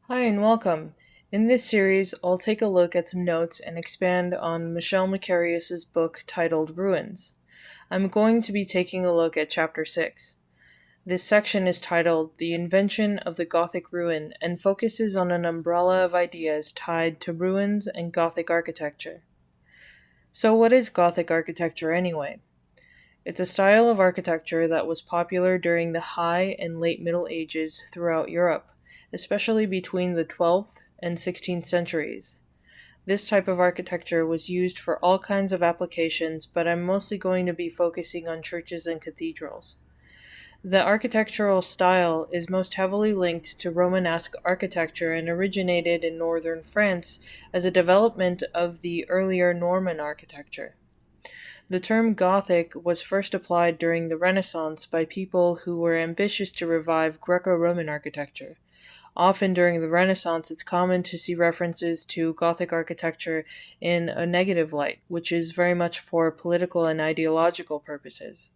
Hi and welcome. In this series, I'll take a look at some notes and expand on Michel Makarius' book titled Ruins. I'm going to be taking a look at Chapter 6. This section is titled The Invention of the Gothic Ruin and focuses on an umbrella of ideas tied to ruins and Gothic architecture. So, what is Gothic architecture anyway? It's a style of architecture that was popular during the High and Late Middle Ages throughout Europe, especially between the 12th and 16th centuries. This type of architecture was used for all kinds of applications, but I'm mostly going to be focusing on churches and cathedrals. The architectural style is most heavily linked to Romanesque architecture and originated in northern France as a development of the earlier Norman architecture. The term Gothic was first applied during the Renaissance by people who were ambitious to revive Greco-Roman architecture. Often during the Renaissance, it's common to see references to Gothic architecture in a negative light, which is very much for political and ideological purposes.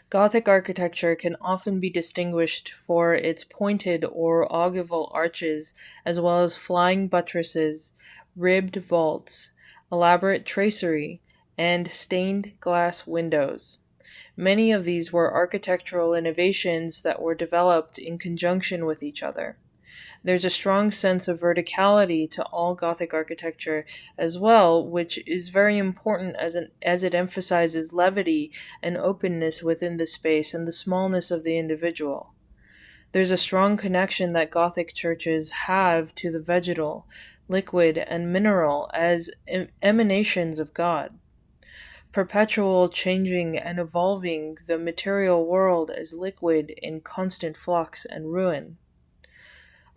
Gothic architecture can often be distinguished for its pointed or ogival arches, as well as flying buttresses, ribbed vaults, elaborate tracery, and stained glass windows. Many of these were architectural innovations that were developed in conjunction with each other. There's a strong sense of verticality to all Gothic architecture as well, which is very important as it emphasizes levity and openness within the space and the smallness of the individual. There's a strong connection that Gothic churches have to the vegetal, liquid, and mineral as emanations of God. Perpetual changing and evolving the material world as liquid in constant flux and ruin.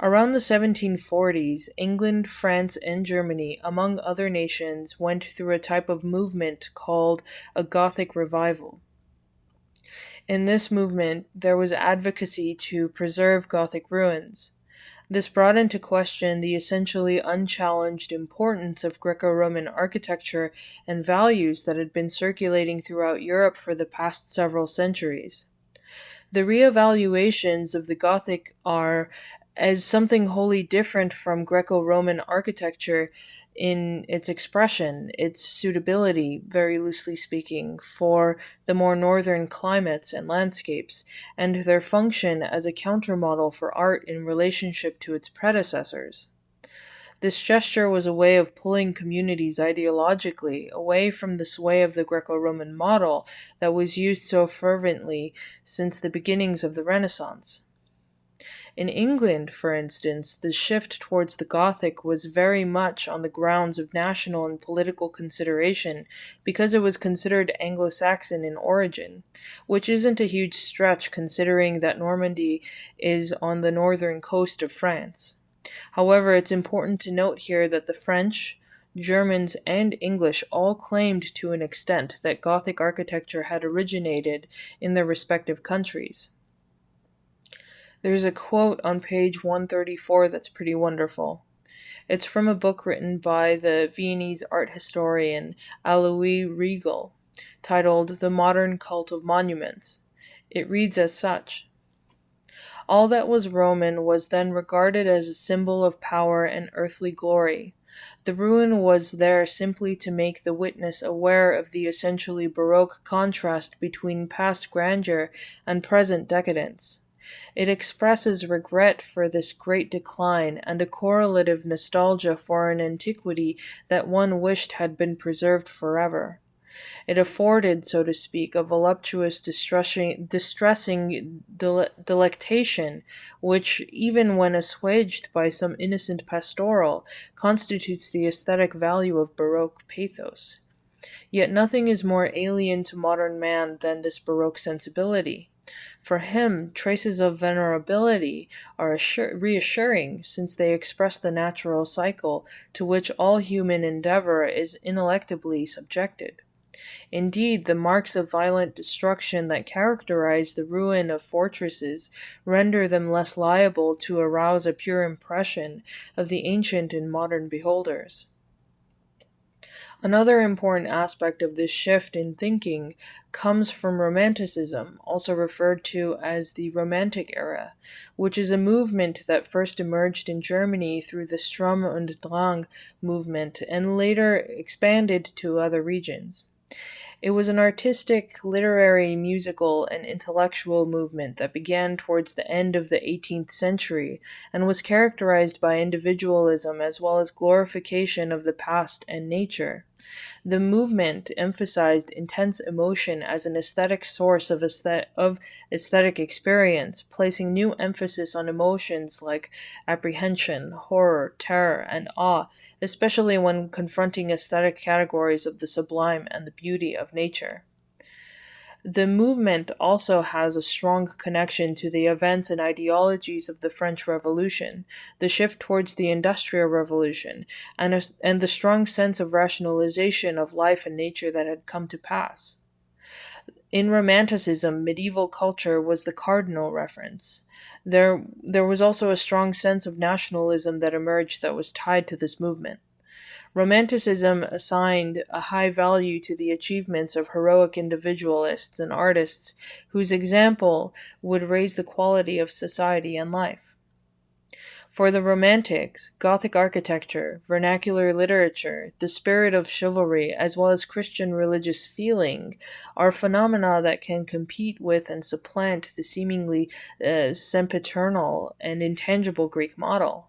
Around the 1740s, England, France, and Germany, among other nations, went through a type of movement called a Gothic Revival. In this movement, there was advocacy to preserve Gothic ruins. This brought into question the essentially unchallenged importance of Greco-Roman architecture and values that had been circulating throughout Europe for the past several centuries. The reevaluations of the Gothic are as something wholly different from Greco-Roman architecture in its expression, its suitability, very loosely speaking, for the more northern climates and landscapes, and their function as a countermodel for art in relationship to its predecessors. This gesture was a way of pulling communities ideologically away from the sway of the Greco-Roman model that was used so fervently since the beginnings of the Renaissance. In England, for instance, the shift towards the Gothic was very much on the grounds of national and political consideration because it was considered Anglo-Saxon in origin, which isn't a huge stretch considering that Normandy is on the northern coast of France. However, it's important to note here that the French, Germans, and English all claimed to an extent that Gothic architecture had originated in their respective countries. There's a quote on page 134 that's pretty wonderful. It's from a book written by the Viennese art historian Alois Riegel, titled The Modern Cult of Monuments. It reads as such: all that was Roman was then regarded as a symbol of power and earthly glory. The ruin was there simply to make the witness aware of the essentially Baroque contrast between past grandeur and present decadence. It expresses regret for this great decline and a correlative nostalgia for an antiquity that one wished had been preserved forever. It afforded, so to speak, a voluptuous, distressing delectation, which, even when assuaged by some innocent pastoral, constitutes the aesthetic value of Baroque pathos. Yet nothing is more alien to modern man than this Baroque sensibility. For him, traces of venerability are reassuring, since they express the natural cycle to which all human endeavor is ineluctably subjected. Indeed, the marks of violent destruction that characterize the ruin of fortresses render them less liable to arouse a pure impression of the ancient in modern beholders. Another important aspect of this shift in thinking comes from Romanticism, also referred to as the Romantic era, which is a movement that first emerged in Germany through the Sturm und Drang movement and later expanded to other regions. It was an artistic, literary, musical, and intellectual movement that began towards the end of the 18th century and was characterized by individualism as well as glorification of the past and nature. The movement emphasized intense emotion as an aesthetic source of aesthetic experience, placing new emphasis on emotions like apprehension, horror, terror, and awe, especially when confronting aesthetic categories of the sublime and the beauty of nature. The movement also has a strong connection to the events and ideologies of the French Revolution, the shift towards the Industrial Revolution, and the strong sense of rationalization of life and nature that had come to pass. In Romanticism, medieval culture was the cardinal reference. There was also a strong sense of nationalism that emerged that was tied to this movement. Romanticism assigned a high value to the achievements of heroic individualists and artists whose example would raise the quality of society and life. For the Romantics, Gothic architecture, vernacular literature, the spirit of chivalry, as well as Christian religious feeling, are phenomena that can compete with and supplant the seemingly sempiternal and intangible Greek model.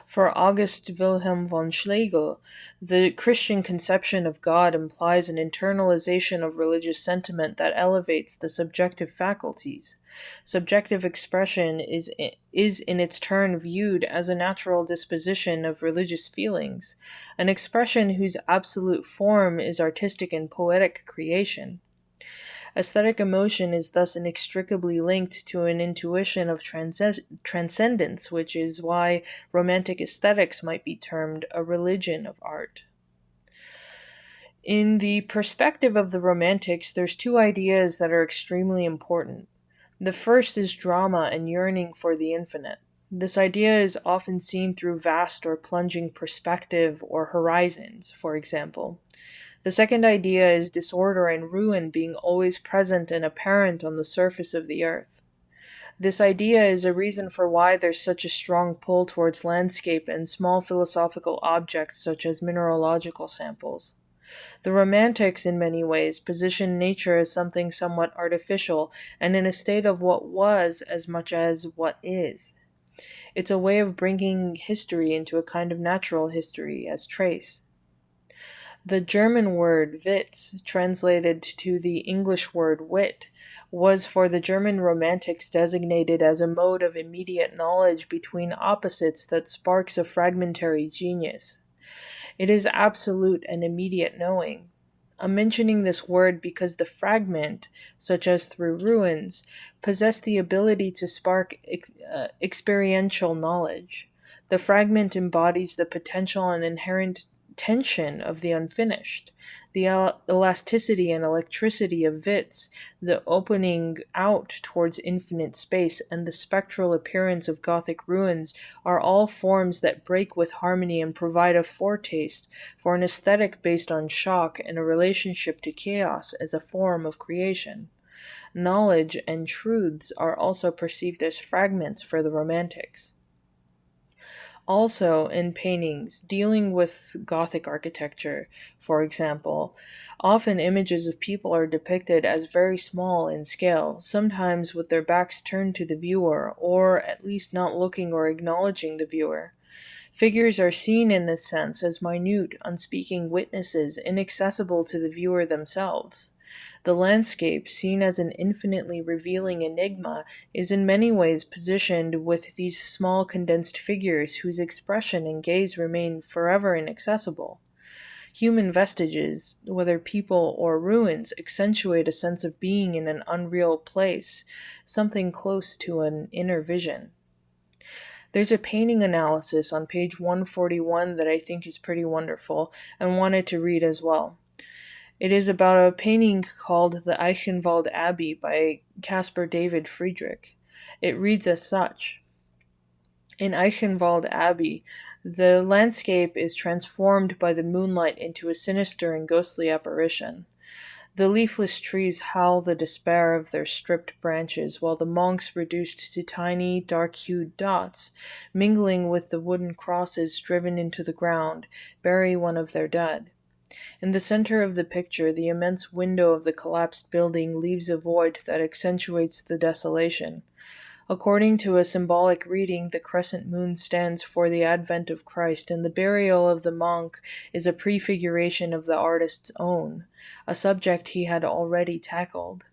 For August Wilhelm von Schlegel, the Christian conception of God implies an internalization of religious sentiment that elevates the subjective faculties. Subjective expression is in its turn viewed as a natural disposition of religious feelings, an expression whose absolute form is artistic and poetic creation. Aesthetic emotion is thus inextricably linked to an intuition of transcendence, which is why Romantic aesthetics might be termed a religion of art. In the perspective of the Romantics, there's two ideas that are extremely important. The first is drama and yearning for the infinite. This idea is often seen through vast or plunging perspective or horizons, for example. The second idea is disorder and ruin being always present and apparent on the surface of the earth. This idea is a reason for why there's such a strong pull towards landscape and small philosophical objects such as mineralogical samples. The Romantics, in many ways, position nature as something somewhat artificial and in a state of what was as much as what is. It's a way of bringing history into a kind of natural history as trace. The German word Witz, translated to the English word wit, was for the German Romantics designated as a mode of immediate knowledge between opposites that sparks a fragmentary genius. It is absolute and immediate knowing. I'm mentioning this word because the fragment, such as through ruins, possess the ability to spark experiential knowledge. The fragment embodies the potential and inherent tension of the unfinished, the elasticity and electricity of Witz, the opening out towards infinite space, and the spectral appearance of Gothic ruins are all forms that break with harmony and provide a foretaste for an aesthetic based on shock and a relationship to chaos as a form of creation. Knowledge and truths are also perceived as fragments for the Romantics. Also, in paintings dealing with Gothic architecture, for example, often images of people are depicted as very small in scale, sometimes with their backs turned to the viewer, or at least not looking or acknowledging the viewer. Figures are seen in this sense as minute, unspeaking witnesses inaccessible to the viewer themselves. The landscape, seen as an infinitely revealing enigma, is in many ways positioned with these small condensed figures whose expression and gaze remain forever inaccessible. Human vestiges, whether people or ruins, accentuate a sense of being in an unreal place, something close to an inner vision. There's a painting analysis on page 141 that I think is pretty wonderful and wanted to read as well. It is about a painting called The Eichenwald Abbey by Caspar David Friedrich. It reads as such. In Eichenwald Abbey, the landscape is transformed by the moonlight into a sinister and ghostly apparition. The leafless trees howl the despair of their stripped branches, while the monks, reduced to tiny, dark-hued dots, mingling with the wooden crosses driven into the ground, bury one of their dead. In the center of the picture, the immense window of the collapsed building leaves a void that accentuates the desolation. According to a symbolic reading, the crescent moon stands for the advent of Christ, and the burial of the monk is a prefiguration of the artist's own, a subject he had already tackled.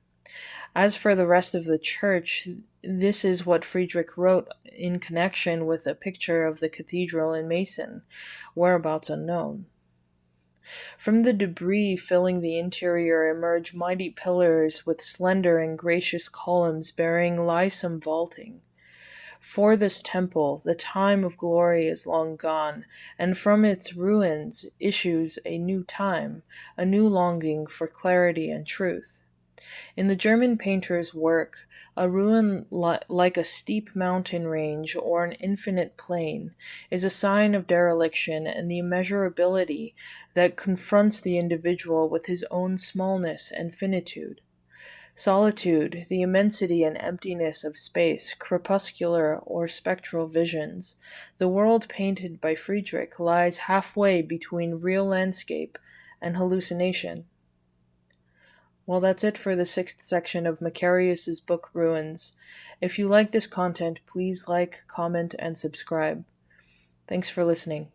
As for the rest of the church, this is what Friedrich wrote in connection with a picture of the cathedral in Meissen, whereabouts unknown. From the debris filling the interior emerge mighty pillars with slender and gracious columns bearing lissom vaulting. For this temple, the time of glory is long gone, and from its ruins issues a new time, a new longing for clarity and truth. In the German painter's work, a ruin like a steep mountain range or an infinite plain is a sign of dereliction and the immeasurability that confronts the individual with his own smallness and finitude. Solitude, the immensity and emptiness of space, crepuscular or spectral visions, the world painted by Friedrich lies halfway between real landscape and hallucination. Well, that's it for the 6th section of Makarius's book Ruins. If you like this content, please like, comment, and subscribe. Thanks for listening.